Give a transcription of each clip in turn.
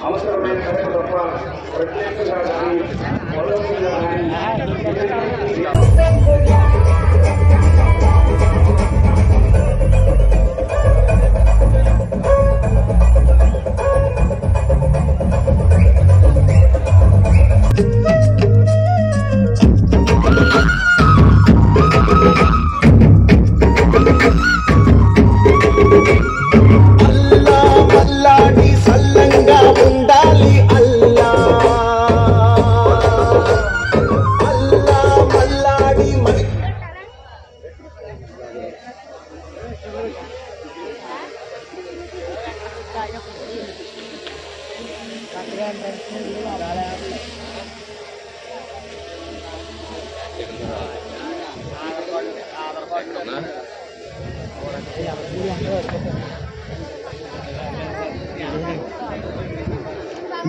అవసరమైన తప్ప ప్రత్యేకంగా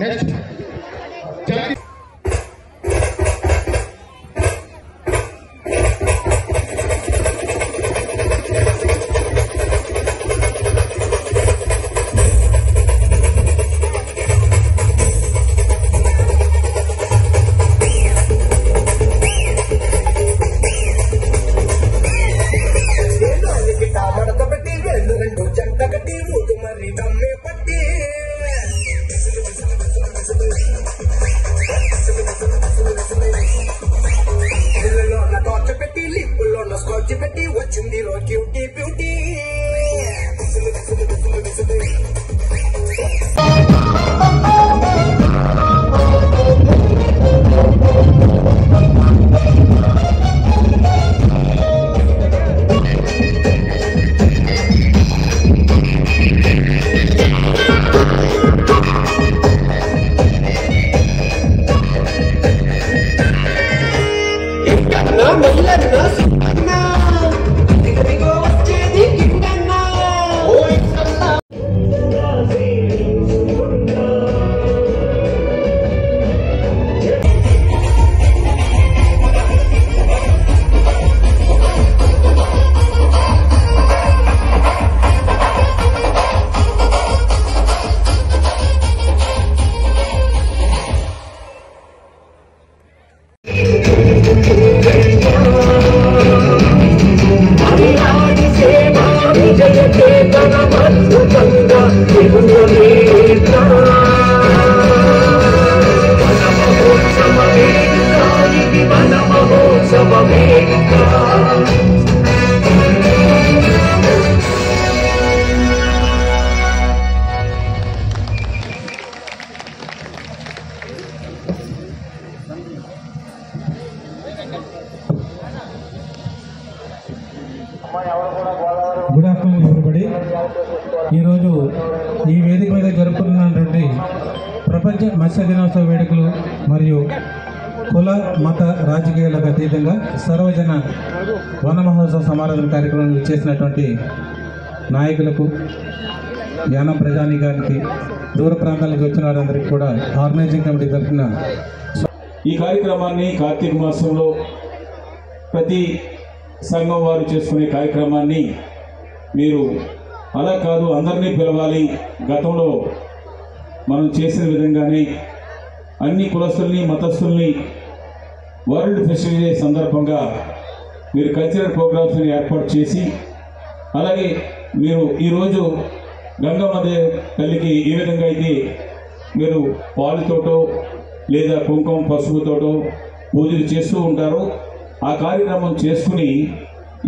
నెక్స్ట్ వచ్చింది cutie beauty good afternoon everybody. ఈరోజు ఈ వేదిక మీద జరుపుతున్నటువంటి ప్రపంచ మత్స్య దినోత్సవ వేడుకలు మరియు కుల మత రాజకీయాలకు అతీతంగా సర్వజన వన మహోత్సవ సమారాధన కార్యక్రమం చేసినటువంటి నాయకులకు, యానం ప్రజానీకానికి, దూర ప్రాంతాల నుంచి వచ్చిన వారందరికీ కూడా ఆర్గనైజింగ్ కమిటీ తరఫున ఈ కార్యక్రమాన్ని కార్తీక మాసంలో ప్రతి సంఘం వారు చేసుకునే కార్యక్రమాన్ని మీరు అలా కాదు అందరినీ పిలవాలి, గతంలో మనం చేసిన విధంగానే అన్ని కులస్తుల్ని మతస్థుల్ని వరల్డ్ ఫెస్టివల్ డే సందర్భంగా మీరు కల్చరల్ ప్రోగ్రామ్స్ని ఏర్పాటు చేసి, అలాగే మీరు ఈరోజు గంగమ్మ తల్లికి ఏ విధంగా అయితే మీరు పాలుతోటో లేదా కుంకుమ పసుపుతోటో పూజలు చేస్తూ ఉంటారో ఆ కార్యక్రమం చేసుకుని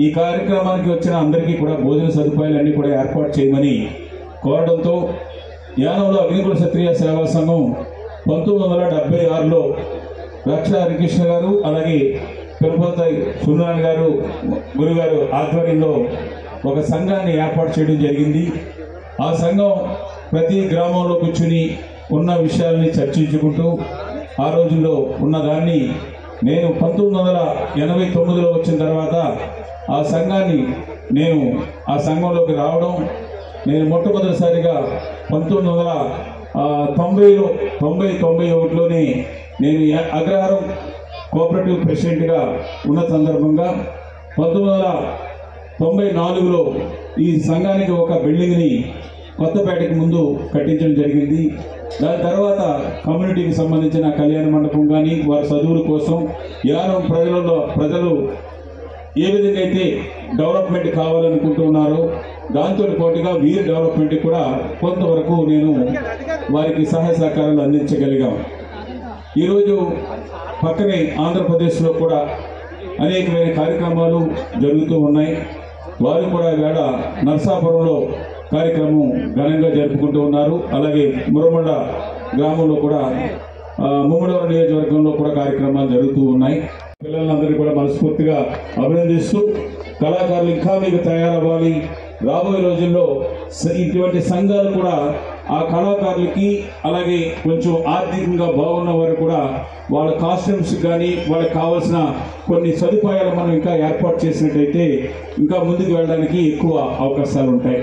ఈ కార్యక్రమానికి వచ్చిన అందరికీ కూడా భోజన సదుపాయాలన్నీ కూడా ఏర్పాటు చేయమని కోరడంతో యానంలో అగ్నికుల క్షత్రియ సేవా సంఘం 1976లో రక్ష హరికృష్ణ గారు అలాగే తిరుపతి సుందరన్ గారు గురుగారు ఆధ్వర్యంలో ఒక సంఘాన్ని ఏర్పాటు చేయడం జరిగింది. ఆ సంఘం ప్రతి గ్రామంలో కూర్చుని ఉన్న విషయాల్ని చర్చించుకుంటూ ఆ రోజుల్లో ఉన్నదాన్ని నేను 1989లో వచ్చిన తర్వాత ఆ సంఘాన్ని ఆ సంఘంలోకి రావడం, నేను మొట్టమొదటిసారిగా 1991లోనే నేను అగ్రహారం కోఆపరేటివ్ ప్రెసిడెంట్గా ఉన్న సందర్భంగా 1994లో ఈ సంఘానికి ఒక బిల్డింగ్ని కొత్తపేటకి ముందు కట్టించడం జరిగింది. దాని తర్వాత కమ్యూనిటీకి సంబంధించిన కళ్యాణ మండపం కానీ వారి చదువుల కోసం యానం ప్రజలు ఏ విధంగా అయితే డెవలప్మెంట్ కావాలనుకుంటున్నారో దాంతో పాటుగా వీరి డెవలప్మెంట్ కూడా కొంతవరకు నేను వారికి సహాయ సహకారాలు అందించగలిగాం. ఈరోజు పక్కనే ఆంధ్రప్రదేశ్లో కూడా అనేకమైన కార్యక్రమాలు జరుగుతూ ఉన్నాయి. వారు కూడా ఈవేళ నరసాపురంలో కార్యక్రమం ఘనంగా జరుపుకుంటూ ఉన్నారు. అలాగే మురమండ గ్రామంలో కూడా ముమ్మడివరం నియోజకవర్గంలో కూడా కార్యక్రమాలు జరుగుతూ ఉన్నాయి. పిల్లలందరినీ కూడా మనస్ఫూర్తిగా అభినందిస్తూ కళాకారులు ఇంకా మీకు తయారవ్వాలి. రాబోయే రోజుల్లో ఇటువంటి సంఘాలు కూడా ఆ కళాకారులకి అలాగే కొంచెం ఆర్థికంగా బాగున్న వారు కూడా వాళ్ళ కాస్ట్యూమ్స్ కానీ వాళ్ళకి కావాల్సిన కొన్ని సదుపాయాలు మనం ఇంకా ఏర్పాటు చేసినట్టయితే ఇంకా ముందుకు వెళ్ళడానికి ఎక్కువ అవకాశాలు ఉంటాయి.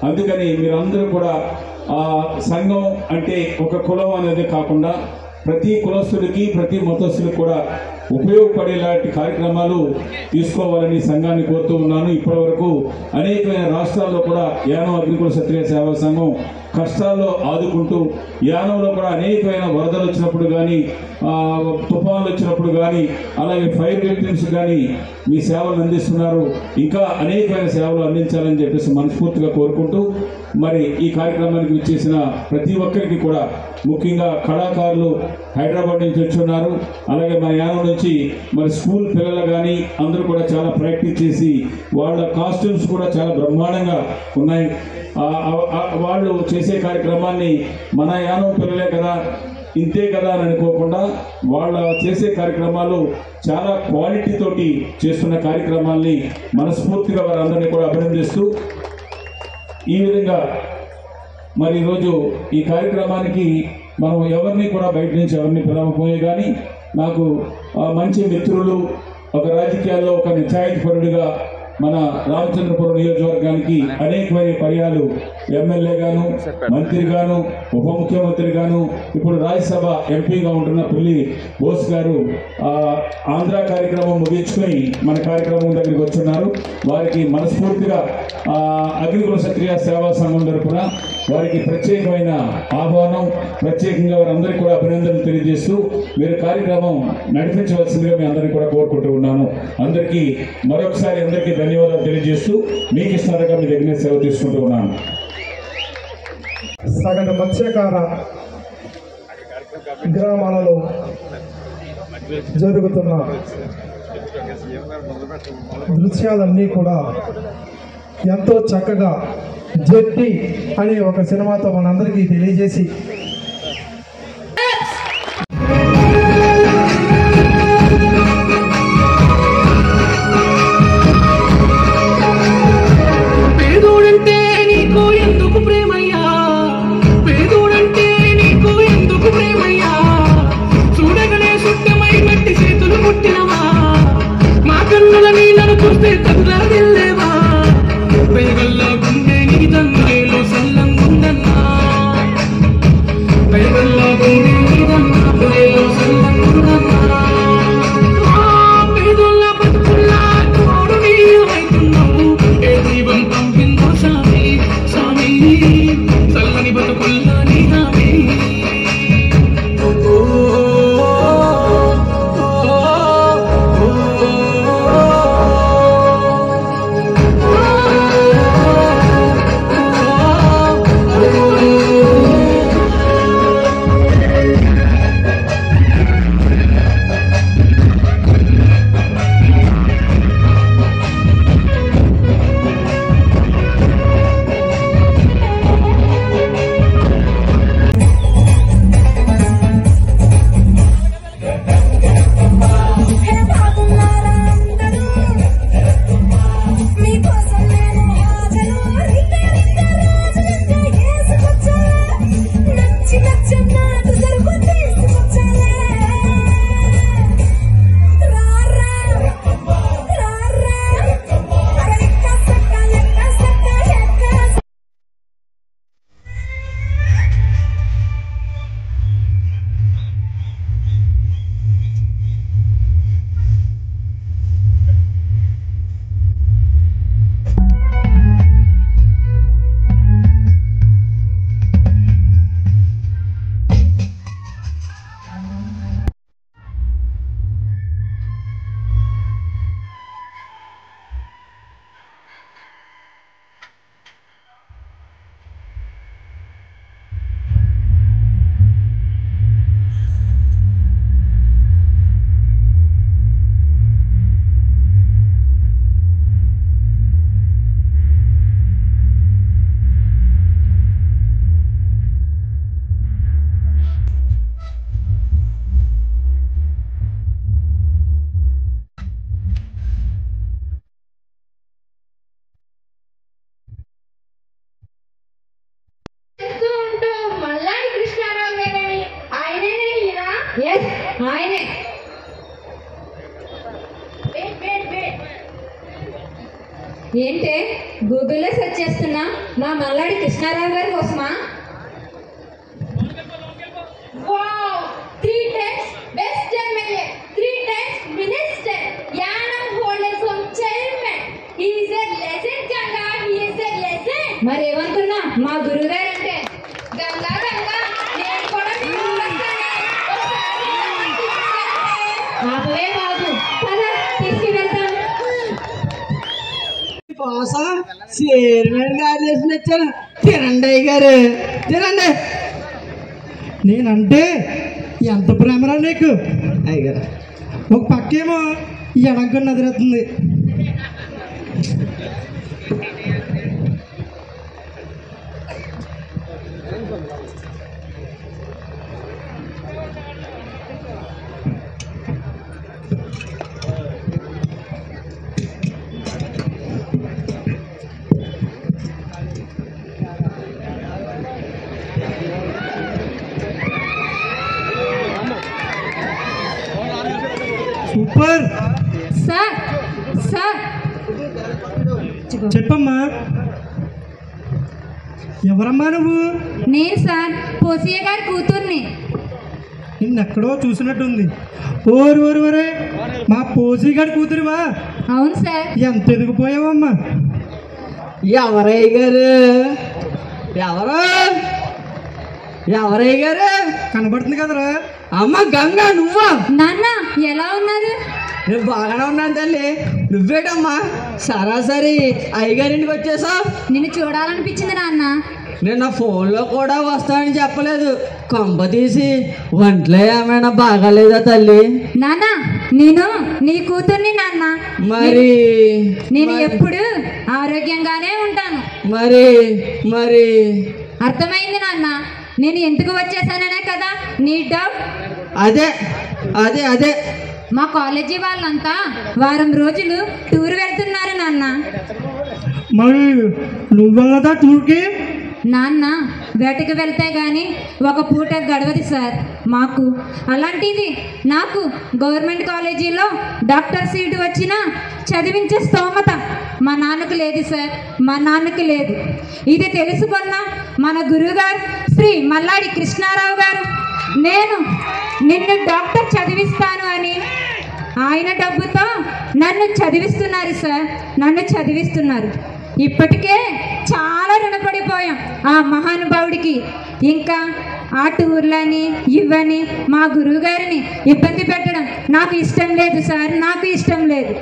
అందుకని మీరందరూ కూడా ఆ సంఘం అంటే ఒక కులం అనేది కాకుండా ప్రతి కులస్తుడికి ప్రతి మతస్థుడికి కూడా ఉపయోగపడేలాంటి కార్యక్రమాలు తీసుకోవాలని సంఘాన్ని కోరుతూ ఉన్నాను. ఇప్పటి వరకు అనేకమైన రాష్ట్రాల్లో కూడా యానం అగ్నికుల క్షత్రియ సేవా సంఘం కష్టాల్లో ఆదుకుంటూ యానంలో కూడా అనేకమైన వరదలు వచ్చినప్పుడు కానీ తుఫాన్లు వచ్చినప్పుడు కానీ అలాగే ఫైర్ విక్టిమ్స్ కానీ మీ సేవలు అందిస్తున్నారు. ఇంకా అనేకమైన సేవలు అందించాలని చెప్పేసి మనస్ఫూర్తిగా కోరుకుంటూ మరి ఈ కార్యక్రమానికి విచ్చేసిన ప్రతి ఒక్కరికి కూడా ముఖ్యంగా కళాకారులు హైదరాబాద్ నుంచి వచ్చున్నారు. అలాగే మా యానం నుంచి మరి స్కూల్ పిల్లలు కానీ అందరూ కూడా చాలా ప్రాక్టీస్ చేసి వాళ్ళ కాస్ట్యూమ్స్ కూడా చాలా బ్రహ్మాండంగా ఉన్నాయి. వాళ్ళు చేసే కార్యక్రమాన్ని మన యానం పిల్లలే కదా ఇంతే కదా అని అనుకోకుండా వాళ్ళ చేసే కార్యక్రమాలు చాలా క్వాలిటీ తోటి చేస్తున్న కార్యక్రమాల్ని మనస్ఫూర్తిగా వారందరినీ కూడా అభినందిస్తూ ఈ విధంగా మరి ఈరోజు ఈ కార్యక్రమానికి మనం ఎవరిని కూడా బయట నుంచి ఎవరిని పిలవకపోయే కానీ నాకు మంచి మిత్రులు ఒక రాజకీయాల్లో ఒక నిశ్చాయితపరుడిగా మన రామచంద్రపురం నియోజకవర్గానికి అనేకమైన పర్యాలు ఎమ్మెల్యేగాను మంత్రిగాను ఉప ముఖ్యమంత్రిగాను ఇప్పుడు రాజ్యసభ ఎంపీగా ఉంటున్న పిల్లి బోస్ గారు ఆంధ్ర కార్యక్రమం ముగించుకొని మన కార్యక్రమం దగ్గరికి వచ్చున్నారు. వారికి మనస్ఫూర్తిగా అగ్నికుల క్షత్రియ సేవా సంఘం తరపున వారికి ప్రత్యేకమైన ఆహ్వానం, ప్రత్యేకంగా వారందరికీ కూడా అభినందనలు తెలియజేస్తూ మీరు కార్యక్రమం నడిపించవలసిందిగా మీ అందరినీ కూడా కోరుకుంటూ ఉన్నాను. అందరికీ మరొకసారి అందరికీ ధన్యవాదాలు తెలియజేస్తూ మీకు ఇష్టంగా మీ దగ్గర సెలవు తీసుకుంటూ ఉన్నాను. సగటు మత్స్యకార గ్రామాలలో జరుగుతున్న దృశ్యాలన్నీ కూడా ఎంతో చక్కగా జట్టి అనే ఒక సినిమాతో మనందరికీ తెలియజేసి ఆయనే. ఏంటే గూగుల్లో సెర్చ్ చేస్తున్నా? మా మల్లాడి కృష్ణారావు గారి కోసమా? 3 times best MLA, 3 times minister, Yanam Holders Home chairman. He is a legend, Ganga. He is a legend. మరి ఏమనుకున్నా మా గురువు గారు అంటే? గంగా గంగా నేను కూడా ఆపవే బాబు, కదా తీసుకువెళ్తాను. చైర్మన్ గారు చేసి నచ్చాను. తినండి గారు, తినండి. నేనంటే ఎంత ప్రేమరా నీకు? అయ్యారు ఒక పక్కేమో ఎడంకొని నదిరేస్తుంది. సూపర్. సార్ సార్ చెప్పమ్మా. ఎవరమ్మా నువ్వు? నేను సార్ పోసియ గారి కూతుర్ని. నిన్నెక్కడో చూసినట్టుంది. ఓరు ఓరు ఒరే, మా పోసిగాడి కూతురువా? అవును సార్. ఎంత ఎదిగిపోయావమ్మా. ఎవరయ్య గారు? ఎవరు ఎవరయ్య గారు? కనబడుతుంది కదరా. అమ్మ గంగా నువ్వా? నాన్న ఎలా ఉన్నారు? నేను బాగానే ఉన్నాను తల్లి. నువ్వేటమ్మా సరాసరి అయ్యగారింటికి వచ్చేసావు? నిన్ను చూడాలనిపించింది నాన్న. నేను నా ఫోన్లో కూడా వస్తానని చెప్పలేదు. కొంప తీసి ఒంట్లో ఏమైనా బాగాలేదా తల్లి? నాన్న నేను నీ కూతుర్ని నాన్న. మరి నేను ఎప్పుడు ఆరోగ్యంగానే ఉంటాను. మరి మరి అర్థమైంది నాన్న. నేను ఎందుకు వచ్చేసాననే కదా నీ డౌట్. అదే అదే అదే మా కాలేజీ వాళ్ళంతా వారం రోజులు టూర్ వెళ్తున్నారు నాన్న. మరి నువ్వెళ్ళదా టూర్కి? నాన్న వేటకు వెళ్తే గాని ఒక పూట గడవదు సార్ మాకు. అలాంటిది నాకు గవర్నమెంట్ కాలేజీలో డాక్టర్ సీటు వచ్చినా చదివించే స్తోమత మా నాన్నకు లేదు సార్, మా నాన్నకు లేదు. ఇది తెలుసుకున్న మన గురువుగారు శ్రీ మల్లాడి కృష్ణారావు గారు నేను నిన్ను డాక్టర్ చదివిస్తాను అని ఆయన డబ్బుతో నన్ను చదివిస్తున్నారు సార్, నన్ను చదివిస్తున్నారు. ఇప్పటికే చాలా రుణపడిపోయాం ఆ మహానుభావుడికి. ఇంకా ఆ టూర్లని ఇవని మా గురువు గారిని ఇబ్బంది పెట్టడం నాకు ఇష్టం లేదు సార్, నాకు ఇష్టం లేదు.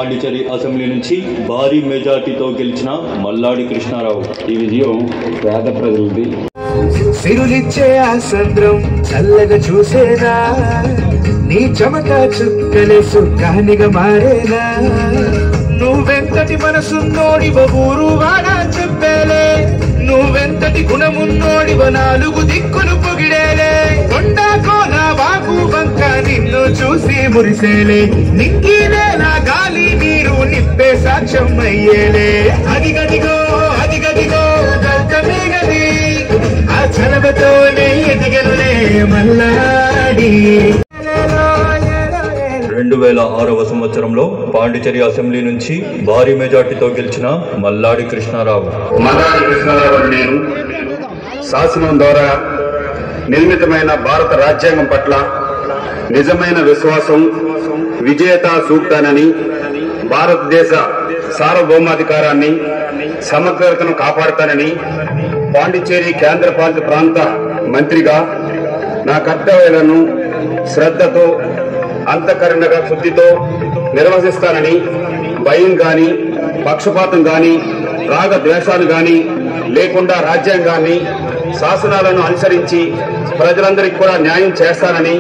పాండిచేరి అసెంబ్లీ నుంచి భారీ మెజార్టీతో గెలిచిన మల్లాడి కృష్ణారావు. ఈ విజయం పేద ప్రజలది. సిరులిచ్చే ఆ సంద్రం చల్లగా చూసేనా, నీ చెమట చుక్కలే సుఖానిగా మారేనా, నువ్వెంతటి మనసున్నోడివ ఊరు వాడ చెప్పేలే, నువ్వెంతటి గుణమున్నోడివ నాలుగు దిక్కులు పొగిడేలే, కొండా కోన వాగు వంక నిన్ను చూసి మురిసేలే, నింగినే నా గాలి నీరు నిప్పే సాక్ష్యం అయ్యేలే, అదిగదిగో అదిగదిగో గల్కమే గది ఆ చలవతోనే ఎదిగనులే మల్లాడి. 2006వ సంవత్సరంలో పాండిచేరి అసెంబ్లీ నుంచి భారీ మెజార్టీతో గెలిచిన మల్లాడి కృష్ణారావు. మల్లాడి కృష్ణారావు నేను శాసనం ద్వారా నిర్మితమైన భారత రాజ్యాంగం పట్ల నిజమైన విశ్వాసం, విజేత సూక్తానని, భారతదేశ సార్వభౌమాధికారాన్ని సమగ్రతను కాపాడతానని పాండిచేరి కేంద్రపాలిత ప్రాంత మంత్రిగా నా కర్తవ్యాలను శ్రద్ధతో అంతఃకరణగా శుద్ధితో నిర్వహిస్తానని, భయం గాని పక్షపాతం గాని రాగద్వేషాలు గాని లేకుండా రాజ్యాంగాన్ని శాసనాలను అనుసరించి ప్రజలందరికీ కూడా న్యాయం చేస్తానని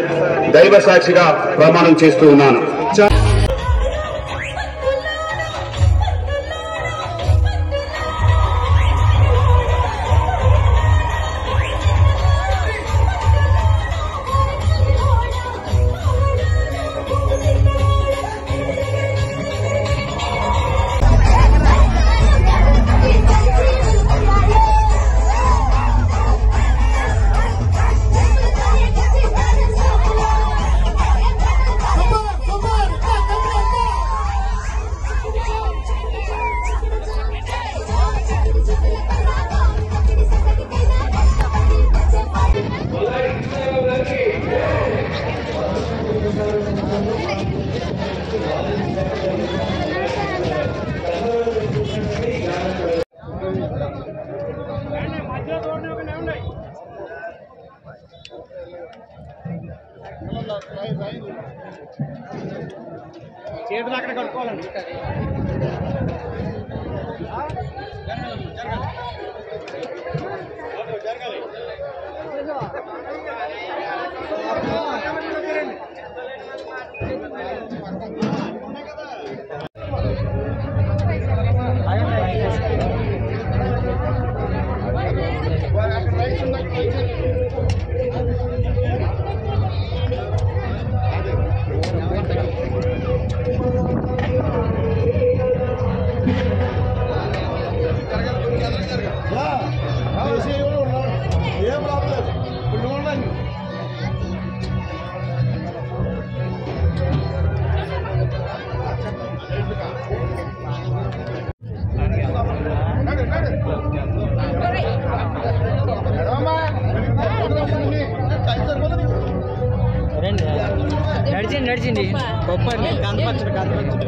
దైవ సాక్షిగా ప్రమాణం చేస్తూ ఉన్నాను. చేతులు అక్కడ కట్టుకోవాలండి. నడిచింది గొప్ప కనపరచడు.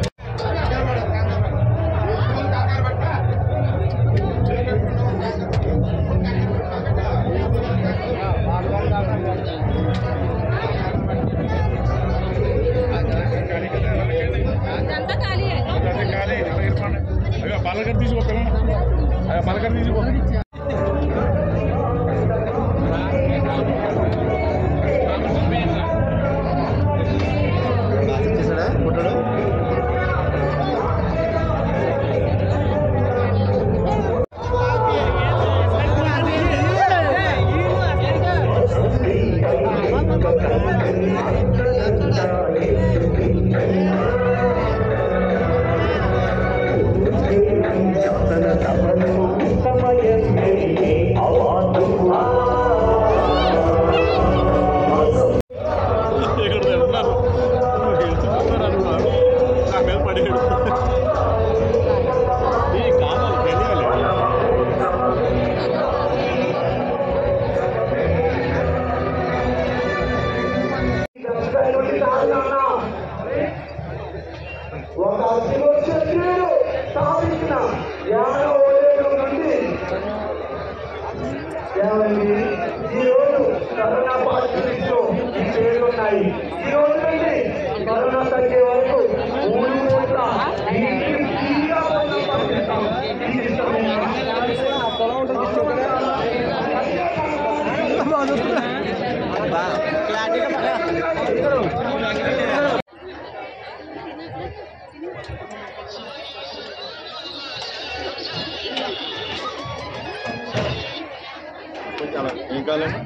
ఏం కావాలండి?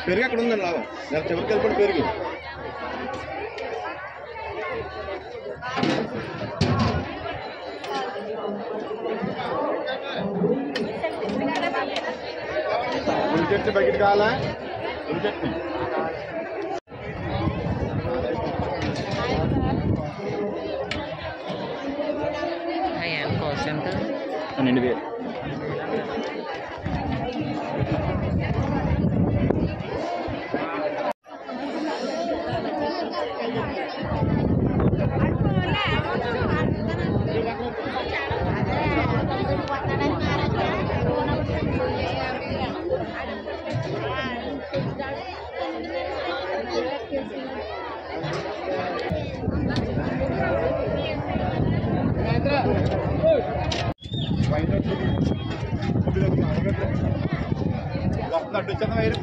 పెరుగు అక్కడ ఉందండి లాభం. నేను చివరికి వెళ్ళిపోయి పెరుగు. ఉల్లి చట్నీ ప్యాకెట్ కావాలా? ఉల్లి చట్నీ ఎంత? 12,000.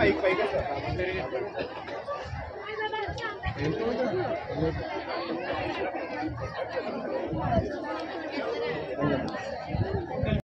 పైకి